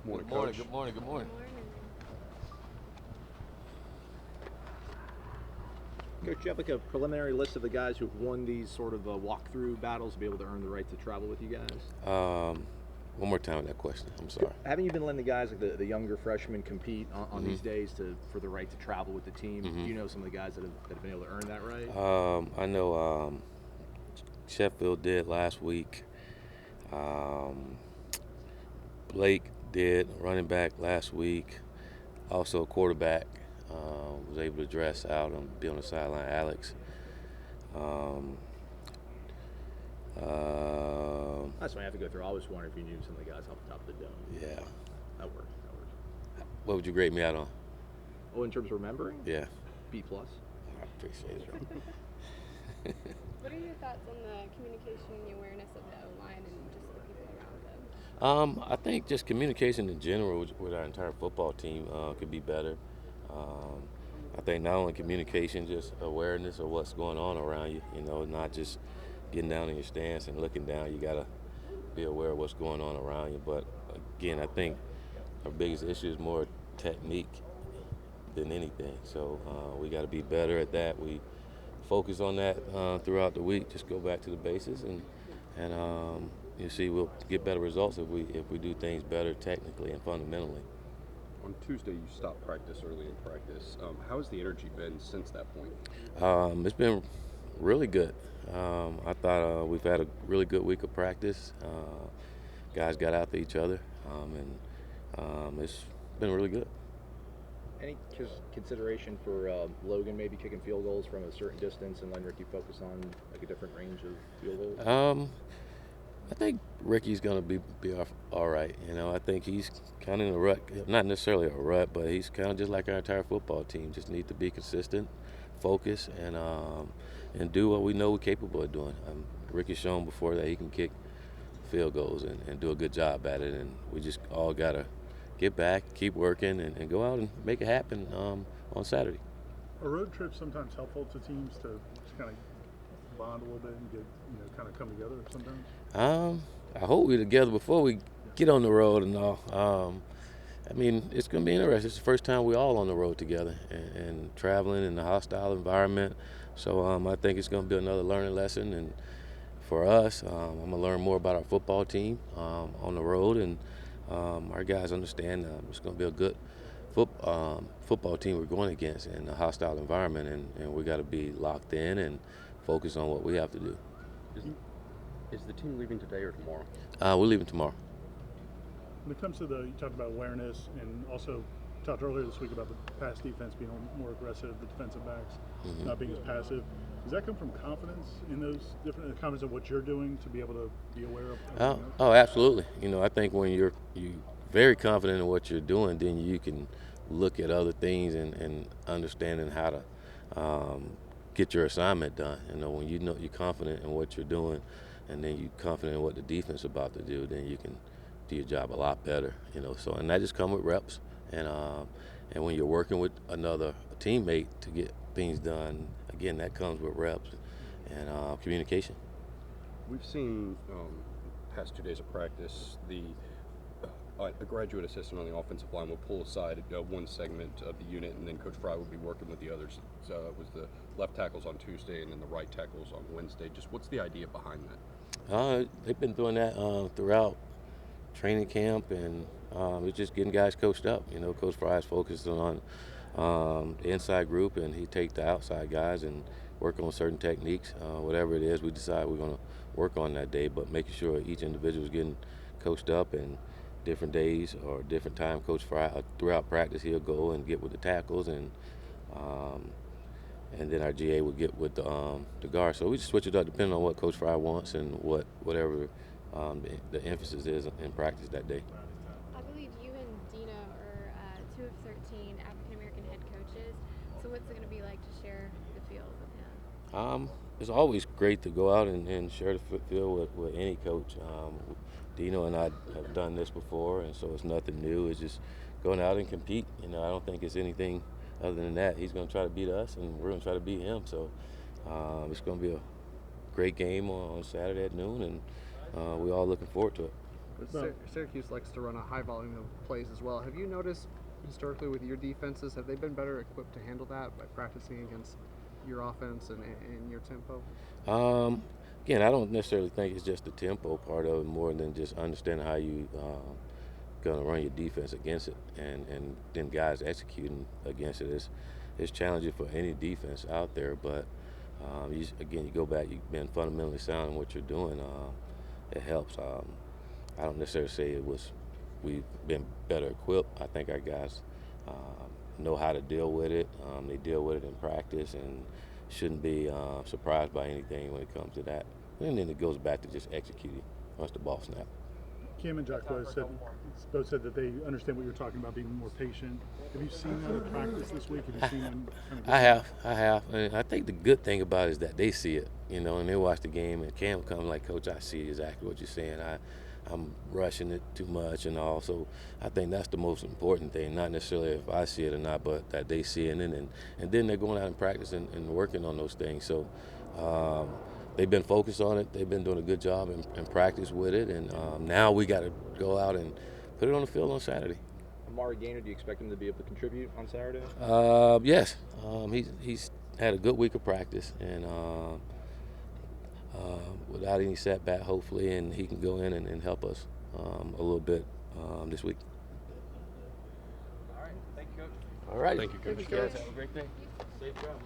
Morning, Good morning, Coach. good morning, good morning. Coach, do you have like a preliminary list of the guys who've won these sort of walk-through battles to be able to earn the right to travel with you guys? One more time with that question. I'm sorry. Haven't you been letting the guys, like the younger freshmen, compete on Mhm. these days for the right to travel with the team? Mhm. Do you know some of the guys that have been able to earn that right? I know Sheffield did last week. Um, Blake did running back last week. Also, quarterback was able to dress out and be on the sideline. Alex. Um, um, That's why I have to go through. I always wonder if you knew some of the guys off the top of the dome. yeah. That works. That works. What would you grade me out on? Oh, in terms of remembering, Yeah. B plus. I appreciate it. What are your thoughts on the communication and the awareness of the O-line and just the people around them? I think just communication in general with our entire football team could be better. Um, I think not only communication, just awareness of what's going on around you. You know, not just getting down in your stance and looking down. You gotta be aware of what's going on around you. But again, I think our biggest issue is more technique than anything. So we got to be better at that. We focus on that throughout the week. Just go back to the bases, and you see we'll get better results if we do things better technically and fundamentally. On Tuesday, you stopped practice early in practice. How has the energy been since that point? It's been really good. I thought we've had a really good week of practice. Guys got after each other, and it's been really good. Any consideration for Logan maybe kicking field goals from a certain distance and letting Ricky focus on like a different range of field goals? I think Ricky's gonna be all right. You know, I think he's kind of in a rut, not necessarily a rut, but he's kind of just like our entire football team. Just need to be consistent, focus, and do what we know we're capable of doing. Ricky's shown before that he can kick field goals and do a good job at it, and we just all gotta get back, keep working, and go out and make it happen on Saturday. Are road trips sometimes helpful to teams to just kind of bond a little bit and get, kind of come together sometimes? I hope we're together before we get on the road and all. I mean, it's going to be interesting. It's the first time we're all on the road together and traveling in a hostile environment. So I think it's going to be another learning lesson. And for us, I'm going to learn more about our football team on the road. And our guys understand it's going to be a good football team we're going against in a hostile environment. And we got to be locked in and focus on what we have to do. Is the team leaving today or tomorrow? We're leaving tomorrow. When it comes to you talked about awareness and also talked earlier this week about the pass defense being more aggressive, the defensive backs not being as passive. Does that come from confidence in those different confidence of what you're doing to be able to be aware of everything else? Oh, absolutely. You know, I think when you very confident in what you're doing, then you can look at other things and understanding how to get your assignment done. You know, when you know you're confident in what you're doing, and then you're confident in what the defense is about to do, then you can do your job a lot better. You know, so and that just comes with reps, and when you're working with another teammate to get things done, again, that comes with reps and communication. We've seen past 2 days of practice a graduate assistant on the offensive line will pull aside one segment of the unit, and then Coach Fry would be working with the others. So it was the left tackles on Tuesday, and then the right tackles on Wednesday. Just what's the idea behind that? They've been doing that throughout training camp, and it's just getting guys coached up. You know, Coach Fry's focused on the inside group, and he take the outside guys and work on certain techniques, whatever it is we decide we're going to work on that day. But making sure each individual is getting coached up, and different days or different time, Coach Fry throughout practice he'll go and get with the tackles, um, and then our GA will get with the guard. So we just switch it up depending on what Coach Fry wants and whatever the emphasis is in practice that day. I believe you and Dino are 2 of 13 African American head coaches. So what's it going to be like to share the field with him? It's always great to go out and share the field with any coach. Dino and I have done this before, and so it's nothing new. It's just going out and compete. You know, I don't think it's anything other than that. He's going to try to beat us, and we're going to try to beat him. So it's going to be a great game on Saturday at noon, and we're all looking forward to it. But Well- Syracuse likes to run a high volume of plays as well. Have you noticed historically with your defenses, have they been better equipped to handle that by practicing against your offense and your tempo? Again, I don't necessarily think it's just the tempo part of it, more than just understanding how you gonna run your defense against it, and then guys executing against it is challenging for any defense out there. But again, you go back, you've been fundamentally sound in what you're doing. It helps. I don't necessarily say we've been better equipped. I think our guys know how to deal with it. They deal with it in practice and shouldn't be surprised by anything when it comes to that. And then it goes back to just executing once the ball snaps. Cam and Jacques both said that they understand what you're talking about, being more patient. Have you seen that in practice this week? Have you seen them kind of I have. And I think the good thing about it is that they see it, and they watch the game, and Cam comes like, Coach, I see exactly what you're saying. I'm rushing it too much and all. So I think that's the most important thing, not necessarily if I see it or not, but that they see it. And then they're going out and practice and working on those things. So they've been focused on it. They've been doing a good job in practice with it. And now we got to go out and put it on the field on Saturday. Amari Gaynor, do you expect him to be able to contribute on Saturday? Yes. He's had a good week of practice, and without any setback, hopefully, and he can go in and help us a little bit this week. All right. Thank you, Coach. All right. Thank you, Coach. You guys have a great day. Safe job.